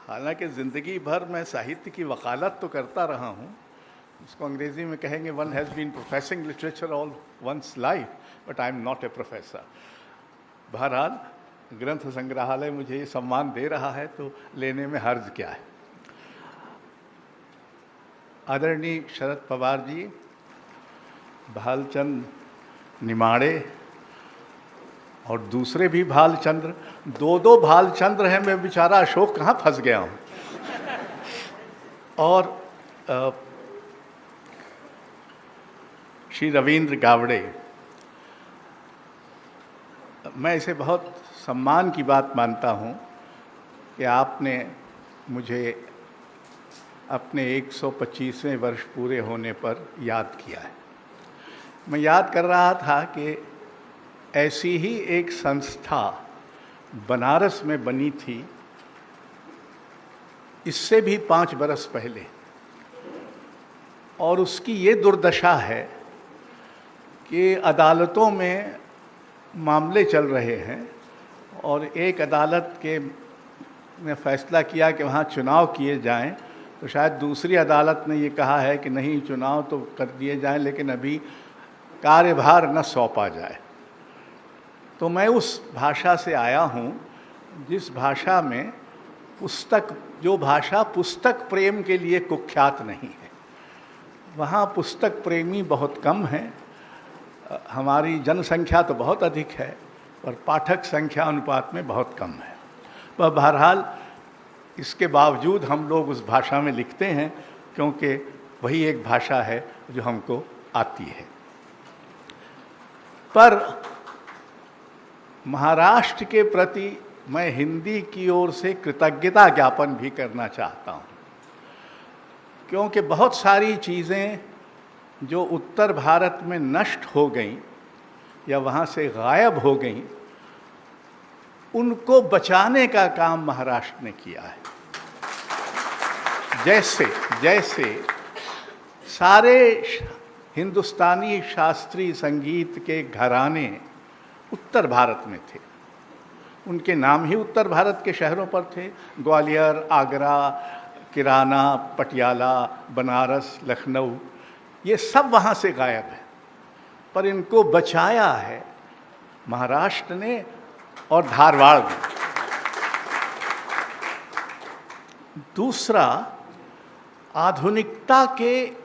हालांकि ज़िंदगी भर मैं साहित्य की वकालत तो करता रहा हूँ, इसको अंग्रेज़ी में कहेंगे one has been professing literature all one's life, but I am not a professor. बहरहाल ग्रंथ संग्रहालय मुझे ये सम्मान दे रहा है तो लेने में हर्ज क्या है। आदरणीय शरद पवार जी, भालचंद निमाड़े और दूसरे भी भालचंद्र, दो भालचंद्र हैं, मैं बेचारा अशोक कहाँ फंस गया हूँ। और श्री रविंद्र गावड़े, मैं इसे बहुत सम्मान की बात मानता हूँ कि आपने मुझे अपने 125वें वर्ष पूरे होने पर याद किया है। मैं याद कर रहा था कि ऐसी ही एक संस्था बनारस में बनी थी इससे भी 5 बरस पहले, और उसकी ये दुर्दशा है कि अदालतों में मामले चल रहे हैं और एक अदालत ने फैसला किया कि वहाँ चुनाव किए जाएं, तो शायद दूसरी अदालत ने ये कहा है कि नहीं, चुनाव तो कर दिए जाएं लेकिन अभी कार्यभार न सौंपा जाए। तो मैं उस भाषा से आया हूँ जिस भाषा में जो भाषा पुस्तक प्रेम के लिए कुख्यात नहीं है। वहाँ पुस्तक प्रेमी बहुत कम हैं। हमारी जनसंख्या तो बहुत अधिक है और पाठक संख्या अनुपात में बहुत कम है। पर बहरहाल इसके बावजूद हम लोग उस भाषा में लिखते हैं क्योंकि वही एक भाषा है जो हमको आती है। पर महाराष्ट्र के प्रति मैं हिंदी की ओर से कृतज्ञता ज्ञापन भी करना चाहता हूँ, क्योंकि बहुत सारी चीज़ें जो उत्तर भारत में नष्ट हो गईं या वहाँ से गायब हो गईं, उनको बचाने का काम महाराष्ट्र ने किया है। जैसे सारे हिंदुस्तानी शास्त्रीय संगीत के घराने उत्तर भारत में थे, उनके नाम ही उत्तर भारत के शहरों पर थे। ग्वालियर, आगरा, किराना, पटियाला, बनारस, लखनऊ, ये सब वहाँ से गायब है, पर इनको बचाया है महाराष्ट्र ने और धारवाड़ में। दूसरा, आधुनिकता के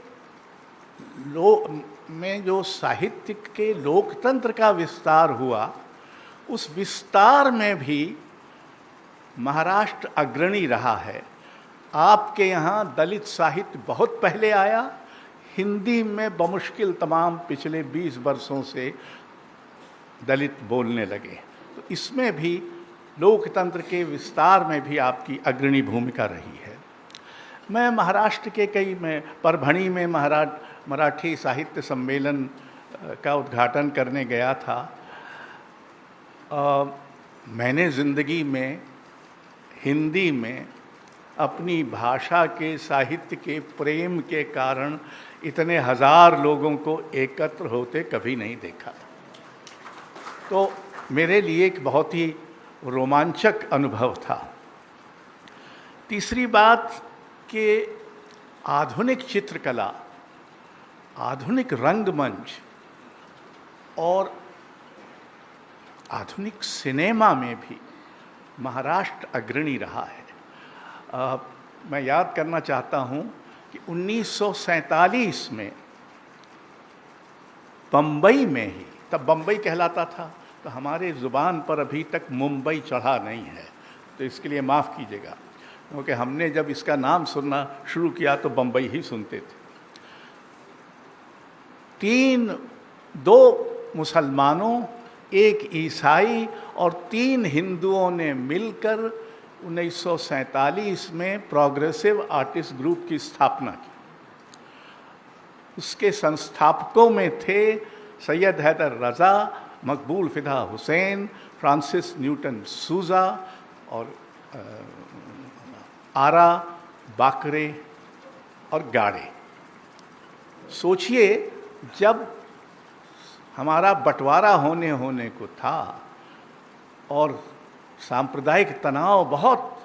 में जो साहित्य के लोकतंत्र का विस्तार हुआ, उस विस्तार में भी महाराष्ट्र अग्रणी रहा है। आपके यहाँ दलित साहित्य बहुत पहले आया, हिंदी में बमुश्किल तमाम पिछले 20 वर्षों से दलित बोलने लगे, तो इसमें भी लोकतंत्र के विस्तार में भी आपकी अग्रणी भूमिका रही है। मैं महाराष्ट्र के में परभणी में मराठी साहित्य सम्मेलन का उद्घाटन करने गया था। मैंने ज़िंदगी में हिंदी में अपनी भाषा के साहित्य के प्रेम के कारण इतने हजार लोगों को एकत्र होते कभी नहीं देखा। तो मेरे लिए एक बहुत ही रोमांचक अनुभव था। तीसरी बात कि आधुनिक चित्रकला, आधुनिक रंगमंच और आधुनिक सिनेमा में भी महाराष्ट्र अग्रणी रहा है। मैं याद करना चाहता हूँ कि 1947 में बम्बई में ही, तब बम्बई कहलाता था, तो हमारे ज़ुबान पर अभी तक मुंबई चढ़ा नहीं है, तो इसके लिए माफ़ कीजिएगा, क्योंकि हमने जब इसका नाम सुनना शुरू किया तो बम्बई ही सुनते थे। 2 मुसलमानों, 1 ईसाई और 3 हिंदुओं ने मिलकर 1947 में प्रोग्रेसिव आर्टिस्ट ग्रुप की स्थापना की। उसके संस्थापकों में थे सैयद हैदर रज़ा, मकबूल फ़िदा हुसैन, फ्रांसिस न्यूटन सूज़ा और आरा, बाकरे और गाड़े। सोचिए, जब हमारा बंटवारा होने को था और सांप्रदायिक तनाव बहुत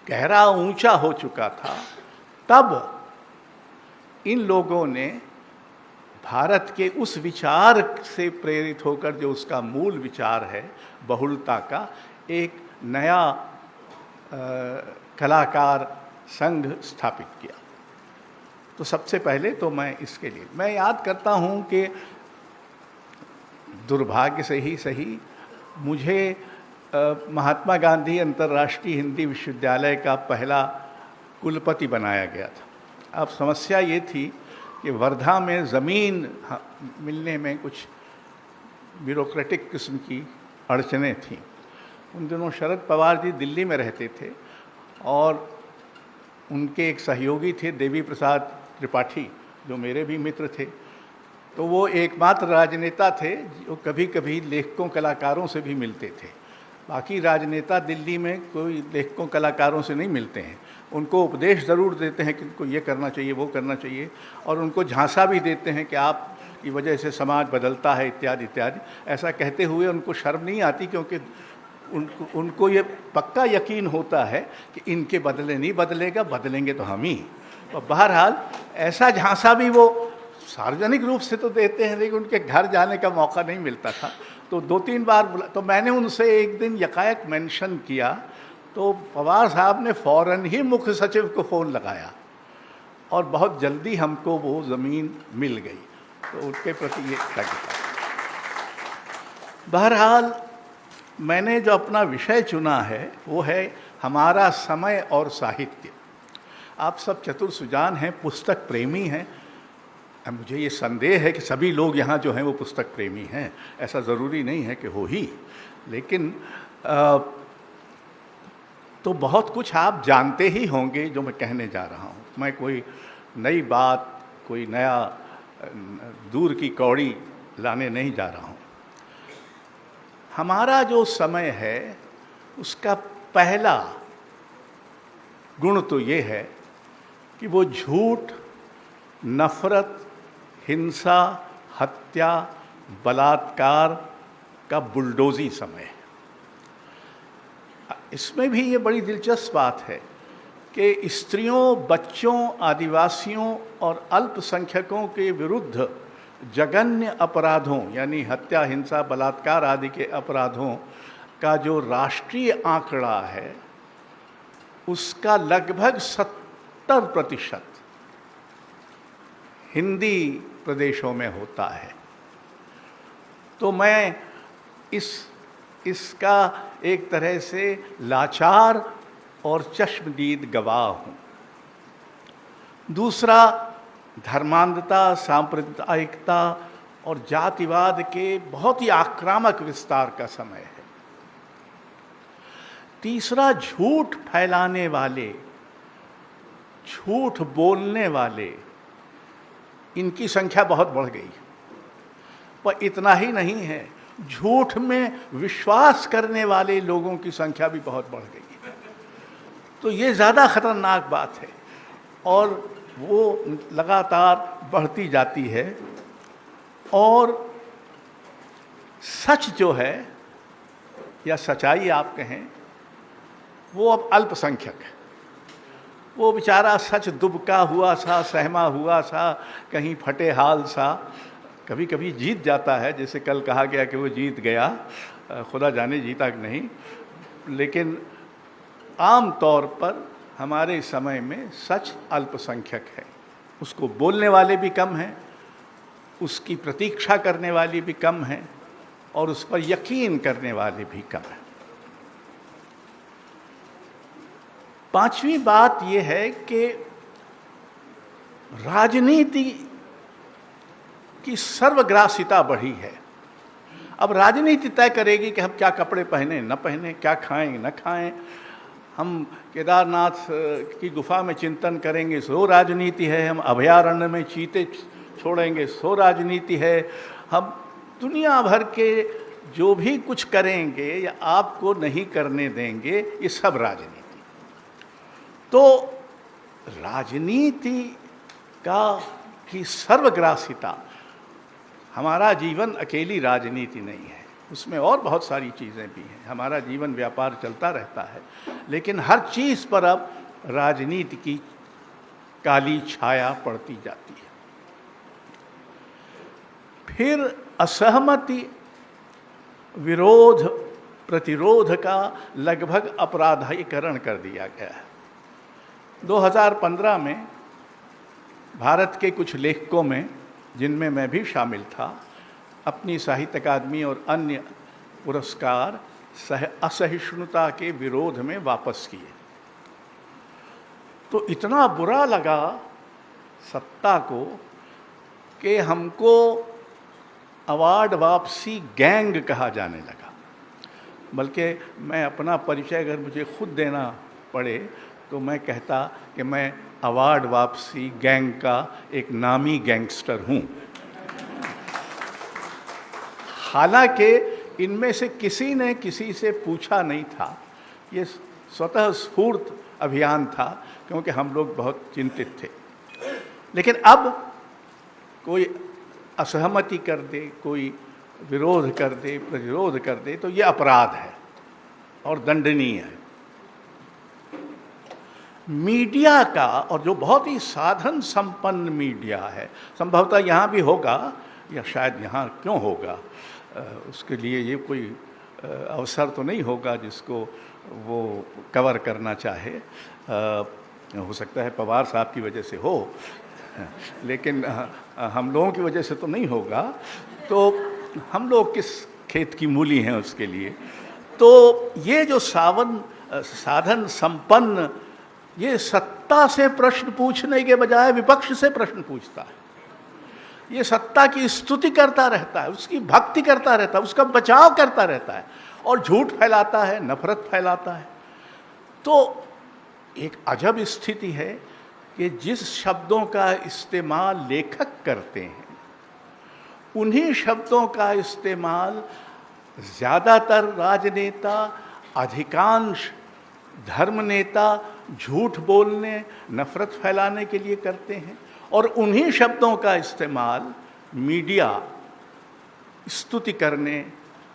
गहरा ऊंचा हो चुका था, तब इन लोगों ने भारत के उस विचार से प्रेरित होकर, जो उसका मूल विचार है बहुलता का, एक नया कलाकार संघ स्थापित किया। तो सबसे पहले तो मैं याद करता हूँ कि दुर्भाग्य से ही सही, मुझे महात्मा गांधी अंतर्राष्ट्रीय हिंदी विश्वविद्यालय का पहला कुलपति बनाया गया था। अब समस्या ये थी कि वर्धा में ज़मीन मिलने में कुछ ब्यूरोक्रेटिक किस्म की अड़चनें थीं। उन दिनों शरद पवार जी दिल्ली में रहते थे और उनके एक सहयोगी थे देवी प्रसाद त्रिपाठी, जो मेरे भी मित्र थे। तो वो एकमात्र राजनेता थे जो कभी कभी लेखकों कलाकारों से भी मिलते थे। बाकी राजनेता दिल्ली में कोई लेखकों कलाकारों से नहीं मिलते हैं। उनको उपदेश ज़रूर देते हैं कि इनको ये करना चाहिए, वो करना चाहिए, और उनको झांसा भी देते हैं कि आपकी वजह से समाज बदलता है, इत्यादि इत्यादि। ऐसा कहते हुए उनको शर्म नहीं आती, क्योंकि उनको ये पक्का यकीन होता है कि इनके बदले नहीं बदलेगा, बदलेंगे तो हम ही। और बहरहाल ऐसा झांसा भी वो सार्वजनिक रूप से तो देते हैं, लेकिन उनके घर जाने का मौका नहीं मिलता था। तो 2-3 बार तो मैंने उनसे एक दिन यकायक मेंशन किया, तो पवार साहब ने फ़ौरन ही मुख्य सचिव को फ़ोन लगाया और बहुत जल्दी हमको वो ज़मीन मिल गई। तो उनके प्रति ये कृतज्ञता। बहरहाल मैंने जो अपना विषय चुना है वो है हमारा समय और साहित्य। आप सब चतुर सुजान हैं, पुस्तक प्रेमी हैं। मुझे ये संदेह है कि सभी लोग यहाँ जो हैं वो पुस्तक प्रेमी हैं, ऐसा ज़रूरी नहीं है कि हो ही, लेकिन तो बहुत कुछ आप जानते ही होंगे जो मैं कहने जा रहा हूँ। मैं कोई नई बात, कोई नया दूर की कौड़ी लाने नहीं जा रहा हूँ। हमारा जो समय है उसका पहला गुण तो ये है कि वो झूठ, नफ़रत, हिंसा, हत्या, बलात्कार का बुलडोजी समय है। इसमें भी ये बड़ी दिलचस्प बात है कि स्त्रियों, बच्चों, आदिवासियों और अल्पसंख्यकों के विरुद्ध जघन्य अपराधों यानी हत्या, हिंसा, बलात्कार आदि के अपराधों का जो राष्ट्रीय आंकड़ा है उसका लगभग 70% हिंदी प्रदेशों में होता है। तो मैं इसका एक तरह से लाचार और चश्मदीद गवाह हूँ। दूसरा, धर्मांधता, सांप्रदायिकता और जातिवाद के बहुत ही आक्रामक विस्तार का समय है। तीसरा, झूठ फैलाने वाले, झूठ बोलने वाले, इनकी संख्या बहुत बढ़ गई। पर इतना ही नहीं है, झूठ में विश्वास करने वाले लोगों की संख्या भी बहुत बढ़ गई है। तो ये ज़्यादा खतरनाक बात है और वो लगातार बढ़ती जाती है। और सच जो है या सच्चाई आप कहें, वो अब अल्पसंख्यक है। वो बेचारा सच दुबका हुआ सा, सहमा हुआ सा, कहीं फटे हाल सा कभी कभी जीत जाता है। जैसे कल कहा गया कि वो जीत गया, खुदा जाने जीता कि नहीं। लेकिन आम तौर पर हमारे समय में सच अल्पसंख्यक है। उसको बोलने वाले भी कम हैं, उसकी प्रतीक्षा करने वाले भी कम हैं और उस पर यकीन करने वाले भी कम हैं। पांचवी बात यह है कि राजनीति की सर्वग्रासिता बढ़ी है। अब राजनीति तय करेगी कि हम क्या कपड़े पहने न पहने, क्या खाएं न खाएं। हम केदारनाथ की गुफा में चिंतन करेंगे, सो राजनीति है। हम अभयारण्य में चीते छोड़ेंगे, सो राजनीति है। हम दुनिया भर के जो भी कुछ करेंगे या आपको नहीं करने देंगे, ये सब राजनीति। तो राजनीति की सर्वग्रासिता, हमारा जीवन अकेली राजनीति नहीं है। उसमें और बहुत सारी चीज़ें भी हैं। हमारा जीवन व्यापार चलता रहता है, लेकिन हर चीज़ पर अब राजनीति की काली छाया पड़ती जाती है। फिर असहमति, विरोध, प्रतिरोध का लगभग अपराधीकरण कर दिया गया है। 2015 में भारत के कुछ लेखकों में, जिनमें मैं भी शामिल था, अपनी साहित्य अकादमी और अन्य पुरस्कार असहिष्णुता के विरोध में वापस किए। तो इतना बुरा लगा सत्ता को कि हमको अवार्ड वापसी गैंग कहा जाने लगा। बल्कि मैं अपना परिचय अगर मुझे खुद देना पड़े तो मैं कहता कि मैं अवार्ड वापसी गैंग का एक नामी गैंगस्टर हूँ। हालांकि इनमें से किसी ने किसी से पूछा नहीं था, ये स्वतः स्फूर्त अभियान था, क्योंकि हम लोग बहुत चिंतित थे। लेकिन अब कोई असहमति कर दे, कोई विरोध कर दे, प्रतिरोध कर दे, तो ये अपराध है और दंडनीय है। मीडिया का, और जो बहुत ही साधन संपन्न मीडिया है, संभवतः यहाँ भी होगा या शायद यहाँ क्यों होगा, उसके लिए ये कोई अवसर तो नहीं होगा जिसको वो कवर करना चाहे। हो सकता है पवार साहब की वजह से हो, लेकिन हम लोगों की वजह से तो नहीं होगा। तो हम लोग किस खेत की मूली हैं उसके लिए। तो ये जो साधन संपन्न, ये सत्ता से प्रश्न पूछने के बजाय विपक्ष से प्रश्न पूछता है। ये सत्ता की स्तुति करता रहता है, उसकी भक्ति करता रहता है, उसका बचाव करता रहता है और झूठ फैलाता है, नफरत फैलाता है। तो एक अजब स्थिति है कि जिस शब्दों का इस्तेमाल लेखक करते हैं, उन्हीं शब्दों का इस्तेमाल ज़्यादातर राजनेता, अधिकांश धर्म नेता झूठ बोलने, नफरत फैलाने के लिए करते हैं, और उन्हीं शब्दों का इस्तेमाल मीडिया स्तुति करने,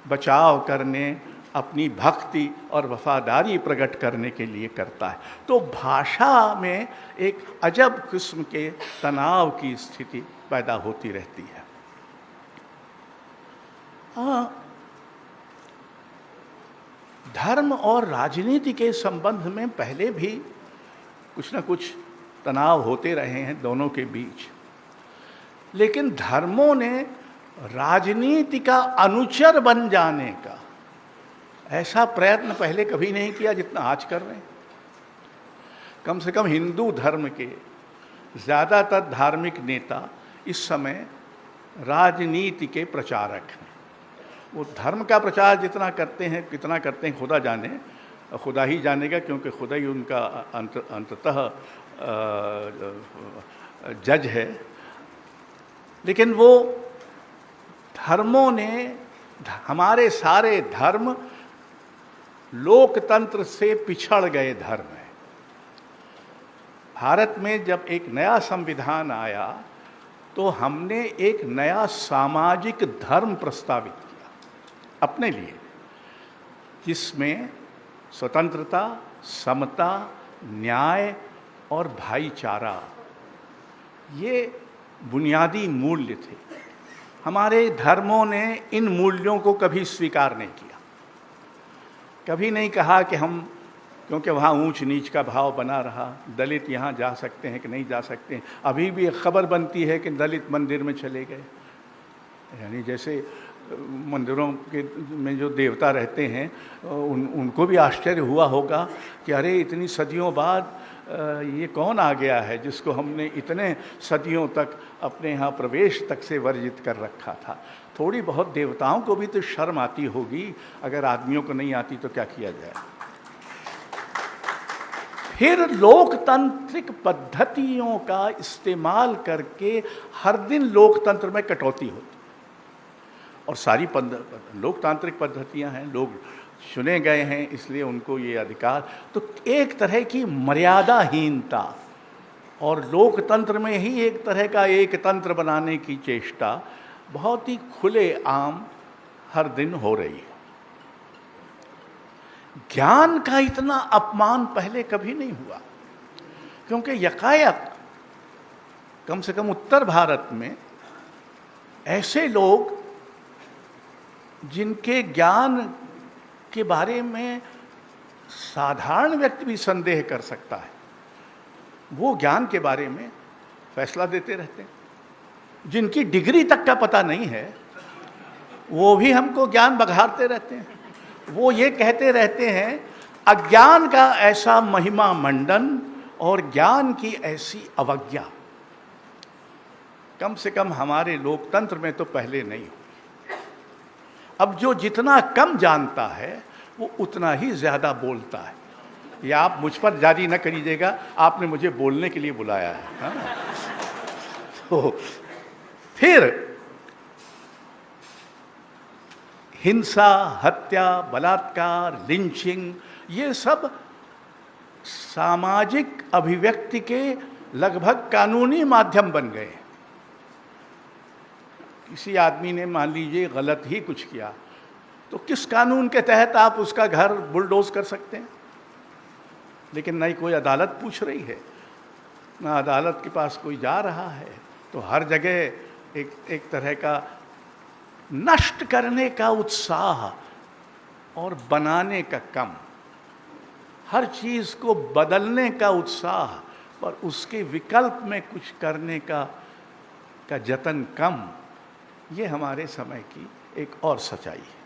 बचाव करने, अपनी भक्ति और वफादारी प्रकट करने के लिए करता है। तो भाषा में एक अजब किस्म के तनाव की स्थिति पैदा होती रहती है। धर्म और राजनीति के संबंध में पहले भी कुछ न कुछ तनाव होते रहे हैं दोनों के बीच, लेकिन धर्मों ने राजनीति का अनुचर बन जाने का ऐसा प्रयत्न पहले कभी नहीं किया जितना आज कर रहे हैं। कम से कम हिंदू धर्म के ज़्यादातर धार्मिक नेता इस समय राजनीति के प्रचारक हैं। वो धर्म का प्रचार जितना करते हैं, कितना करते हैं खुदा जाने, खुदा ही जानेगा, क्योंकि खुदा ही उनका अंततः जज है। लेकिन वो धर्मों ने, हमारे सारे धर्म लोकतंत्र से पिछड़ गए धर्म है। भारत में जब एक नया संविधान आया तो हमने एक नया सामाजिक धर्म प्रस्तावित किया अपने लिए, जिसमें स्वतंत्रता, समता, न्याय और भाईचारा ये बुनियादी मूल्य थे। हमारे धर्मों ने इन मूल्यों को कभी स्वीकार नहीं किया। कभी नहीं कहा कि हम, क्योंकि वहाँ ऊंच नीच का भाव बना रहा, दलित यहाँ जा सकते हैं कि नहीं जा सकते हैं। अभी भी एक खबर बनती है कि दलित मंदिर में चले गए, यानी जैसे मंदिरों के में जो देवता रहते हैं उनको भी आश्चर्य हुआ होगा कि अरे इतनी सदियों बाद ये कौन आ गया है जिसको हमने इतने सदियों तक अपने यहाँ प्रवेश तक से वर्जित कर रखा था। थोड़ी बहुत देवताओं को भी तो शर्म आती होगी, अगर आदमियों को नहीं आती तो क्या किया जाए। फिर लोकतांत्रिक पद्धतियों का इस्तेमाल करके हर दिन लोकतंत्र में कटौती होती, और सारी लोकतांत्रिक पद्धतियां हैं, लोग चुने गए हैं इसलिए उनको ये अधिकार। तो एक तरह की मर्यादाहीनता और लोकतंत्र में ही एक तरह का एक तंत्र बनाने की चेष्टा बहुत ही खुले आम हर दिन हो रही है। ज्ञान का इतना अपमान पहले कभी नहीं हुआ, क्योंकि यकायक कम से कम उत्तर भारत में ऐसे लोग जिनके ज्ञान के बारे में साधारण व्यक्ति भी संदेह कर सकता है, वो ज्ञान के बारे में फैसला देते रहते हैं। जिनकी डिग्री तक का पता नहीं है वो भी हमको ज्ञान बघारते रहते हैं। वो ये कहते रहते हैं अज्ञान का ऐसा महिमा मंडन और ज्ञान की ऐसी अवज्ञा कम से कम हमारे लोकतंत्र में तो पहले नहीं हुई। अब जो जितना कम जानता है वो उतना ही ज्यादा बोलता है। ये आप मुझ पर जारी न करिएगा, आपने मुझे बोलने के लिए बुलाया है, हाँ? तो फिर हिंसा, हत्या, बलात्कार, लिंचिंग, ये सब सामाजिक अभिव्यक्ति के लगभग कानूनी माध्यम बन गए। किसी आदमी ने मान लीजिए गलत ही कुछ किया तो किस कानून के तहत आप उसका घर बुलडोज कर सकते हैं? लेकिन नहीं कोई अदालत पूछ रही है, ना अदालत के पास कोई जा रहा है। तो हर जगह एक तरह का नष्ट करने का उत्साह और बनाने का कम, हर चीज को बदलने का उत्साह और उसके विकल्प में कुछ करने का जतन कम, ये हमारे समय की एक और सच्चाई है।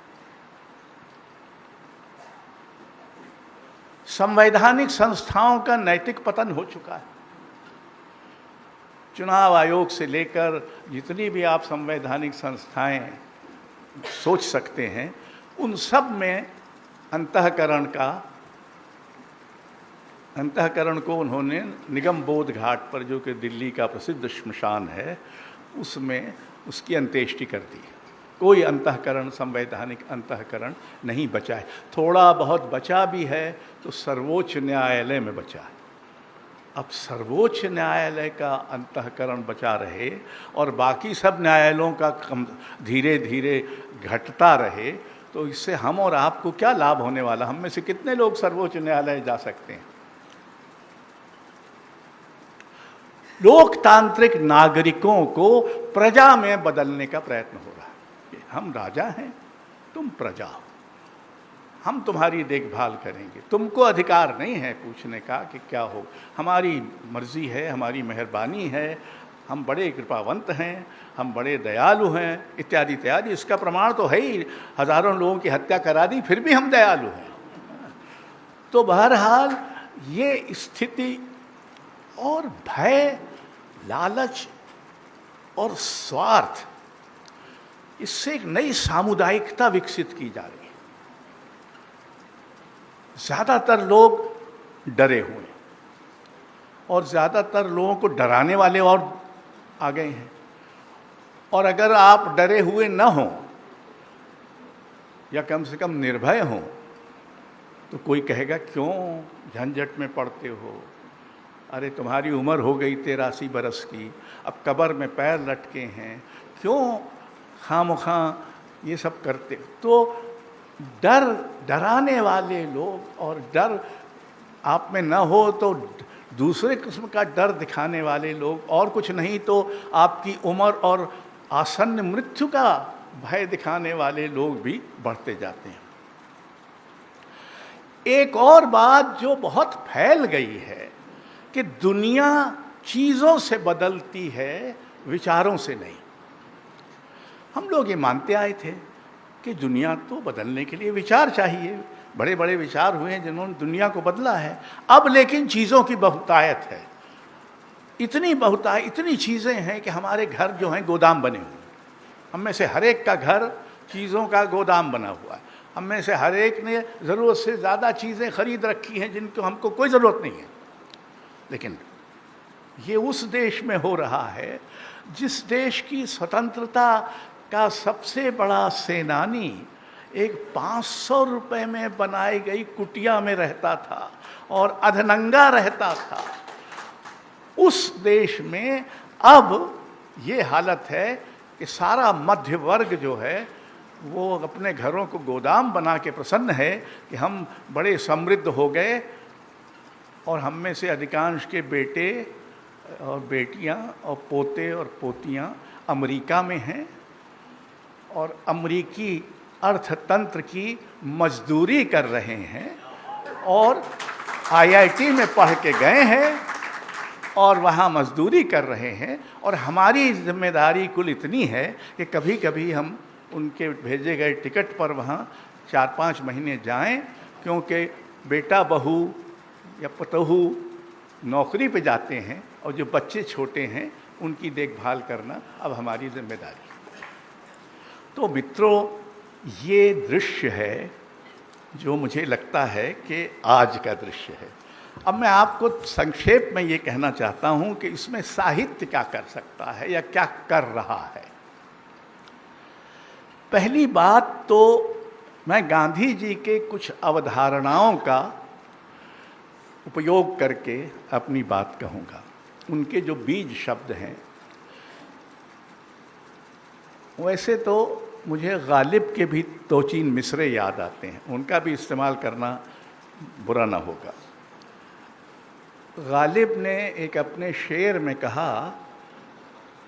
संवैधानिक संस्थाओं का नैतिक पतन हो चुका है। चुनाव आयोग से लेकर जितनी भी आप संवैधानिक संस्थाएं सोच सकते हैं, उन सब में अंतःकरण को उन्होंने निगम बोध घाट पर, जो कि दिल्ली का प्रसिद्ध श्मशान है, उसमें उसकी अंत्येष्टि कर दी। कोई अंतःकरण, संवैधानिक अंतःकरण नहीं बचा है। थोड़ा बहुत बचा भी है तो सर्वोच्च न्यायालय में बचा है। अब सर्वोच्च न्यायालय का अंतःकरण बचा रहे और बाकी सब न्यायालयों का धीरे धीरे घटता रहे, तो इससे हम और आपको क्या लाभ होने वाला? हम में से कितने लोग सर्वोच्च न्यायालय जा सकते हैं? लोकतांत्रिक नागरिकों को प्रजा में बदलने का प्रयत्न हो रहा है। हम राजा हैं, तुम प्रजा हो, हम तुम्हारी देखभाल करेंगे, तुमको अधिकार नहीं है पूछने का कि क्या हो, हमारी मर्जी है, हमारी मेहरबानी है, हम बड़े कृपावंत हैं, हम बड़े दयालु हैं, इत्यादि इत्यादि। इसका प्रमाण तो है ही, हजारों लोगों की हत्या करा दी फिर भी हम दयालु हैं। तो बहरहाल ये स्थिति और भय, लालच और स्वार्थ, इससे एक नई सामुदायिकता विकसित की जा रही है। ज्यादातर लोग डरे हुए और ज्यादातर लोगों को डराने वाले और आ गए हैं। और अगर आप डरे हुए न हो या कम से कम निर्भय हो तो कोई कहेगा क्यों झंझट में पड़ते हो, अरे तुम्हारी उम्र हो गई 83 बरस की, अब कब्र में पैर लटके हैं, क्यों खामखा ये सब करते? तो डराने वाले लोग, और डर आप में न हो तो दूसरे किस्म का डर दिखाने वाले लोग, और कुछ नहीं तो आपकी उम्र और आसन्न मृत्यु का भय दिखाने वाले लोग भी बढ़ते जाते हैं। एक और बात जो बहुत फैल गई है कि दुनिया चीज़ों से बदलती है, विचारों से नहीं। हम लोग ये मानते आए थे कि दुनिया तो बदलने के लिए विचार चाहिए, बड़े बड़े विचार हुए हैं जिन्होंने दुनिया को बदला है। अब लेकिन चीज़ों की बहुतायत है, इतनी चीज़ें हैं कि हमारे घर जो हैं गोदाम बने हुए हैं। हम में से हर एक का घर चीज़ों का गोदाम बना हुआ है। हम में से हर एक ने ज़रूरत से ज़्यादा चीज़ें खरीद रखी हैं जिनको हमको कोई ज़रूरत नहीं है। लेकिन ये उस देश में हो रहा है जिस देश की स्वतंत्रता का सबसे बड़ा सेनानी एक 500 रुपए में बनाई गई कुटिया में रहता था और अधनंगा रहता था। उस देश में अब ये हालत है कि सारा मध्य वर्ग जो है वो अपने घरों को गोदाम बना के प्रसन्न है कि हम बड़े समृद्ध हो गए और हम में से अधिकांश के बेटे और बेटियां और पोते और पोतियां अमेरिका में हैं और अमेरिकी अर्थतंत्र की मजदूरी कर रहे हैं और आईआईटी में पढ़ के गए हैं और वहाँ मजदूरी कर रहे हैं। और हमारी जिम्मेदारी कुल इतनी है कि कभी कभी हम उनके भेजे गए टिकट पर वहाँ 4-5 महीने जाएं, क्योंकि बेटा बहू या पतोहू नौकरी पे जाते हैं और जो बच्चे छोटे हैं उनकी देखभाल करना अब हमारी जिम्मेदारी। तो मित्रों, ये दृश्य है जो मुझे लगता है कि आज का दृश्य है। अब मैं आपको संक्षेप में ये कहना चाहता हूँ कि इसमें साहित्य क्या कर सकता है या क्या कर रहा है। पहली बात तो मैं गांधी जी के कुछ अवधारणाओं का उपयोग करके अपनी बात कहूँगा। उनके जो बीज शब्द हैं, वैसे तो मुझे गालिब के भी 2-3 मिसरे याद आते हैं, उनका भी इस्तेमाल करना बुरा ना होगा। गालिब ने एक अपने शेर में कहा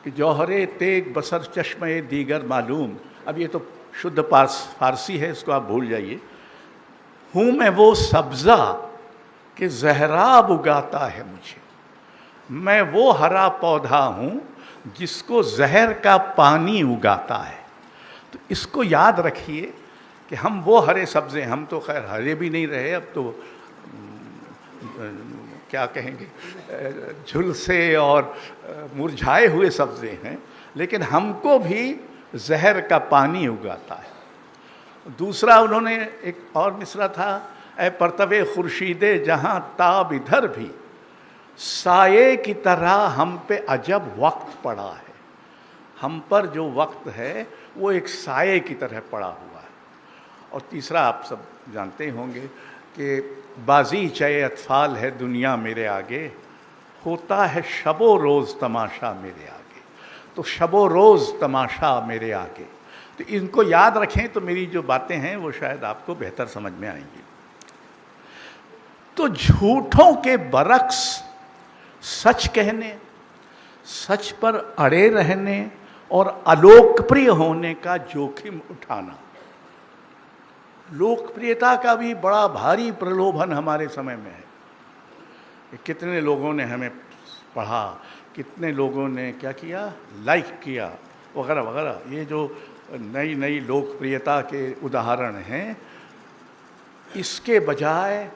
कि जौहरे तेग बसर चश्मे दीगर मालूम। अब ये तो शुद्ध फारसी है, इसको आप भूल जाइए। हूँ मैं वो सब्ज़ा कि जहराब उगाता है मुझे, मैं वो हरा पौधा हूँ जिसको जहर का पानी उगाता है। तो इसको याद रखिए कि हम वो हरे सब्ज़े, हम तो खैर हरे भी नहीं रहे, अब तो क्या कहेंगे, झुलसे और मुरझाए हुए सब्ज़े हैं, लेकिन हमको भी जहर का पानी उगाता है। दूसरा उन्होंने एक और मिसरा था, ए परतवे खुर्शीदे जहाँ ताब इधर भी, साये की तरह हम पे अजब वक्त पड़ा है। हम पर जो वक्त है वो एक साये की तरह पड़ा हुआ है। और तीसरा आप सब जानते होंगे कि बाजी चाहे अतफाल है दुनिया मेरे आगे, होता है शबो रोज़ तमाशा मेरे आगे। तो शबो रोज़ तमाशा मेरे आगे, तो इनको याद रखें तो मेरी जो बातें हैं वो शायद आपको बेहतर समझ में आएंगी। तो झूठों के बरक्स सच कहने, सच पर अड़े रहने और अलोकप्रिय होने का जोखिम उठाना। लोकप्रियता का भी बड़ा भारी प्रलोभन हमारे समय में है। कितने लोगों ने हमें पढ़ा, कितने लोगों ने क्या किया, लाइक किया वगैरह वगैरह। ये जो नई नई लोकप्रियता के उदाहरण हैं, इसके बजाय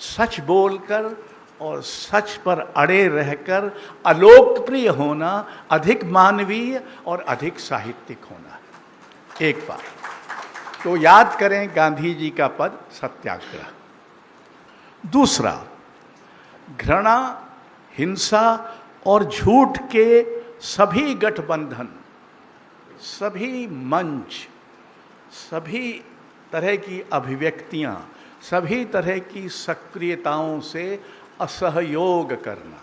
सच बोलकर और सच पर अड़े रहकर अलोकप्रिय होना अधिक मानवीय और अधिक साहित्यिक होना। एक बात तो याद करें गांधी जी का पद सत्याग्रह। दूसरा, घृणा, हिंसा और झूठ के सभी गठबंधन, सभी मंच, सभी तरह की अभिव्यक्तियां, सभी तरह की सक्रियताओं से असहयोग करना।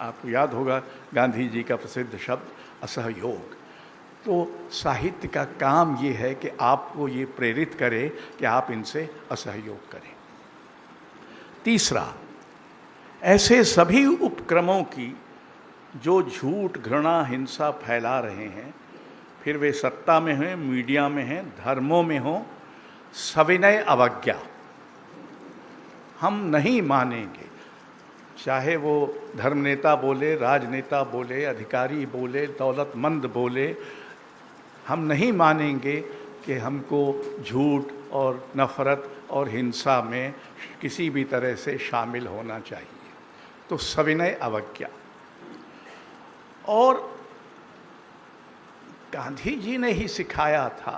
आपको याद होगा गांधी जी का प्रसिद्ध शब्द असहयोग। तो साहित्य का काम ये है कि आपको ये प्रेरित करे कि आप इनसे असहयोग करें। तीसरा, ऐसे सभी उपक्रमों की जो झूठ, घृणा, हिंसा फैला रहे हैं, फिर वे सत्ता में हैं, मीडिया में हैं, धर्मों में हों, सविनय अवज्ञा हम नहीं मानेंगे। चाहे वो धर्मनेता बोले, राजनेता बोले, अधिकारी बोले, दौलतमंद बोले, हम नहीं मानेंगे कि हमको झूठ और नफ़रत और हिंसा में किसी भी तरह से शामिल होना चाहिए। तो सविनय अवज्ञा। और गांधी जी ने ही सिखाया था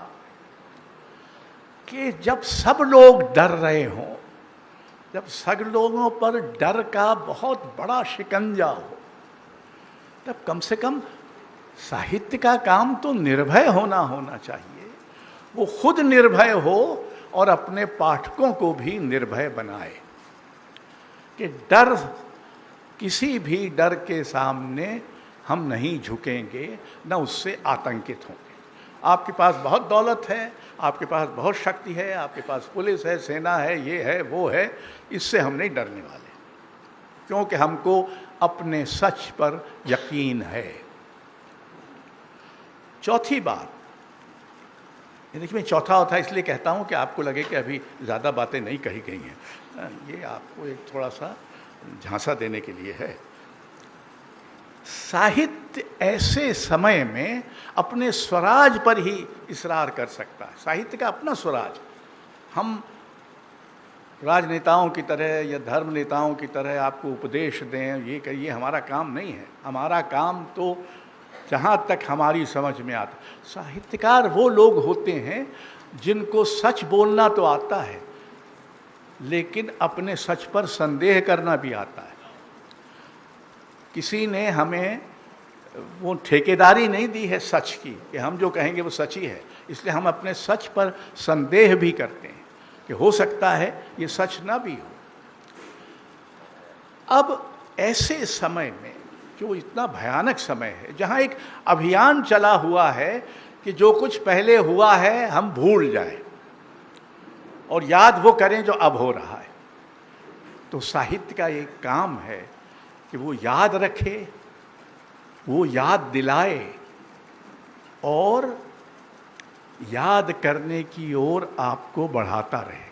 कि जब सब लोग डर रहे हों, जब सब लोगों पर डर का बहुत बड़ा शिकंजा हो, तब कम से कम साहित्य का काम तो निर्भय होना चाहिए। वो खुद निर्भय हो और अपने पाठकों को भी निर्भय बनाए कि डर, किसी भी डर के सामने हम नहीं झुकेंगे, न उससे आतंकित होंगे। आपके पास बहुत दौलत है, आपके पास बहुत शक्ति है, आपके पास पुलिस है, सेना है, ये है, वो है, इससे हम नहीं डरने वाले, क्योंकि हमको अपने सच पर यकीन है। चौथी बात, ये देखिए, मैं चौथा इसलिए कहता हूँ कि आपको लगे कि अभी ज़्यादा बातें नहीं कही गई हैं, ये आपको एक थोड़ा सा झांसा देने के लिए है। साहित्य ऐसे समय में अपने स्वराज पर ही इसरार कर सकता है। साहित्य का अपना स्वराज। हम राजनेताओं की तरह या धर्म नेताओं की तरह आपको उपदेश दें, ये करिए, हमारा काम नहीं है। हमारा काम तो जहाँ तक हमारी समझ में आता, साहित्यकार वो लोग होते हैं जिनको सच बोलना तो आता है, लेकिन अपने सच पर संदेह करना भी आता है। किसी ने हमें वो ठेकेदारी नहीं दी है सच की कि हम जो कहेंगे वो सच ही है, इसलिए हम अपने सच पर संदेह भी करते हैं कि हो सकता है ये सच ना भी हो। अब ऐसे समय में, जो इतना भयानक समय है, जहाँ एक अभियान चला हुआ है कि जो कुछ पहले हुआ है हम भूल जाएं और याद वो करें जो अब हो रहा है, तो साहित्य का एक काम है कि वो याद रखे, वो याद दिलाए और याद करने की ओर आपको बढ़ाता रहे।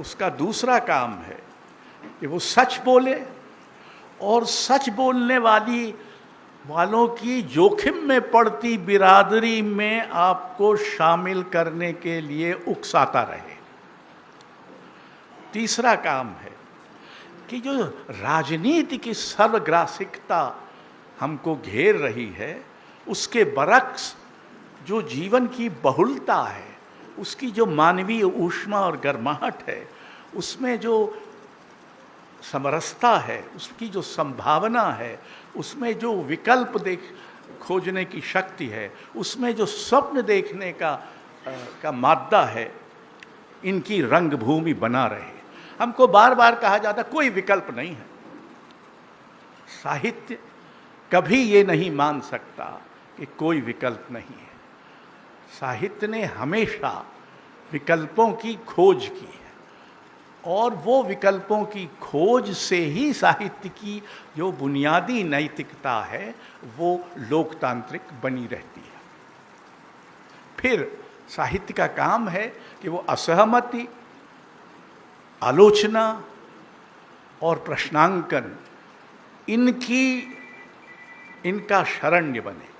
उसका दूसरा काम है कि वो सच बोले और सच बोलने वालों की जोखिम में पड़ती बिरादरी में आपको शामिल करने के लिए उकसाता रहे। तीसरा काम है कि जो राजनीति की सर्वग्रासिकता हमको घेर रही है, उसके बरक्स जो जीवन की बहुलता है, उसकी जो मानवीय ऊष्मा और गर्माहट है, उसमें जो समरसता है, उसकी जो संभावना है, उसमें जो विकल्प खोजने की शक्ति है, उसमें जो स्वप्न देखने का मादा है, इनकी रंगभूमि बना रहे। हमको बार बार कहा जाता कोई विकल्प नहीं है। साहित्य कभी ये नहीं मान सकता कि कोई विकल्प नहीं है। साहित्य ने हमेशा विकल्पों की खोज की है और वो विकल्पों की खोज से ही साहित्य की जो बुनियादी नैतिकता है वो लोकतांत्रिक बनी रहती है। फिर साहित्य का काम है कि वो असहमति, आलोचना और प्रश्नांकन इनका शरण्य बने।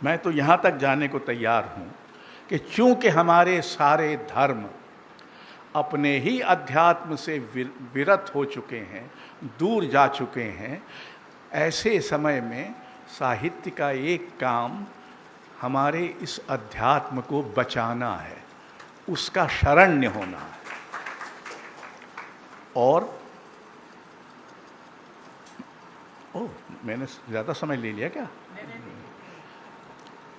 मैं तो यहाँ तक जाने को तैयार हूँ कि चूँकि हमारे सारे धर्म अपने ही अध्यात्म से विरत हो चुके हैं, दूर जा चुके हैं, ऐसे समय में साहित्य का एक काम हमारे इस अध्यात्म को बचाना है, उसका शरण्य होना है। और मैंने ज़्यादा समय ले लिया क्या?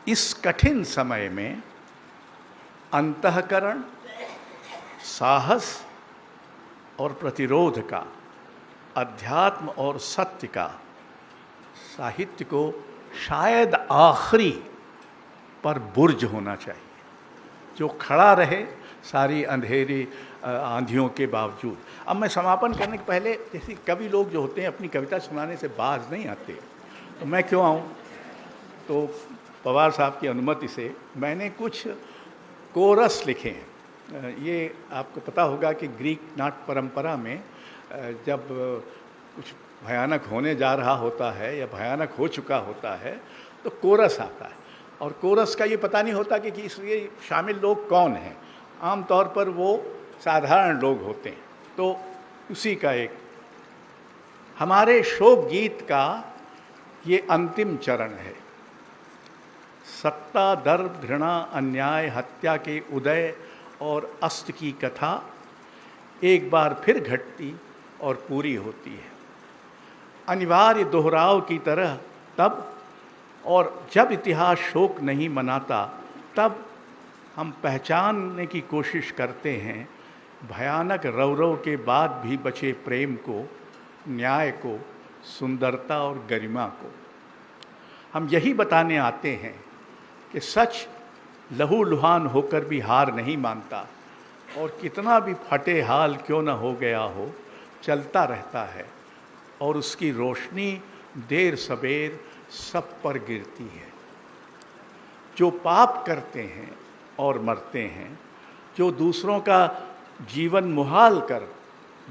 इस कठिन समय में अंतःकरण, साहस और प्रतिरोध का, अध्यात्म और सत्य का, साहित्य को शायद आखिरी पर बुर्ज होना चाहिए, जो खड़ा रहे सारी अंधेरी आंधियों के बावजूद। अब मैं समापन करने के पहले, जैसे कवि लोग जो होते हैं अपनी कविता सुनाने से बाज नहीं आते, तो मैं क्यों आऊँ? तो पवार साहब की अनुमति से मैंने कुछ कोरस लिखे हैं। ये आपको पता होगा कि ग्रीक नाट्य परंपरा में जब कुछ भयानक होने जा रहा होता है या भयानक हो चुका होता है तो कोरस आता है, और कोरस का ये पता नहीं होता कि इसलिए शामिल लोग कौन हैं। आमतौर पर वो साधारण लोग होते हैं। तो उसी का एक हमारे शोक गीत का ये अंतिम चरण है। सत्ता, दर्प, घृणा, अन्याय, हत्या के उदय और अस्त की कथा एक बार फिर घटती और पूरी होती है, अनिवार्य दोहराव की तरह तब, और जब इतिहास शोक नहीं मनाता तब हम पहचानने की कोशिश करते हैं भयानक रौरव के बाद भी बचे प्रेम को, न्याय को, सुंदरता और गरिमा को। हम यही बताने आते हैं कि सच लहूलुहान होकर भी हार नहीं मानता, और कितना भी फटे हाल क्यों न हो गया हो, चलता रहता है, और उसकी रोशनी देर सबेर सब पर गिरती है। जो पाप करते हैं और मरते हैं, जो दूसरों का जीवन मुहाल कर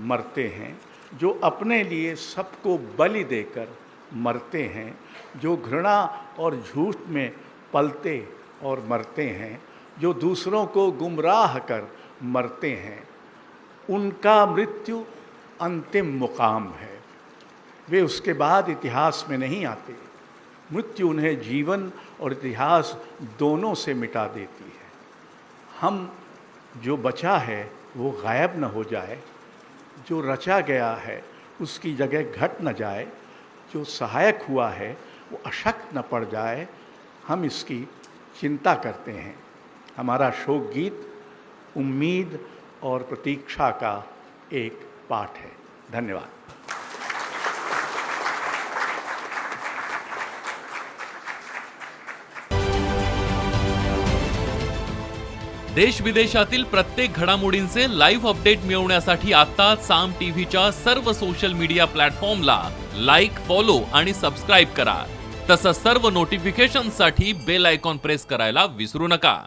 मरते हैं, जो अपने लिए सबको बलि देकर मरते हैं, जो घृणा और झूठ में पलते और मरते हैं, जो दूसरों को गुमराह कर मरते हैं, उनका मृत्यु अंतिम मुकाम है। वे उसके बाद इतिहास में नहीं आते। मृत्यु उन्हें जीवन और इतिहास दोनों से मिटा देती है। हम जो बचा है वो गायब न हो जाए, जो रचा गया है उसकी जगह घट न जाए, जो सहायक हुआ है वो अशक्त न पड़ जाए, हम इसकी चिंता करते हैं। हमारा शोक गीत उम्मीद और प्रतीक्षा का एक पाठ है। धन्यवाद। देश विदेशातील प्रत्येक घडामोडींचे लाईव्ह अपडेट मिळवण्यासाठी आता साम टीव्हीच्या सर्व सोशल मीडिया प्लॅटफॉर्मला लाईक, फॉलो आणि सबस्क्राईब करा। तसंच सर्व नोटिफिकेशनसाठी बेल आयकॉन प्रेस करायला विसरू नका।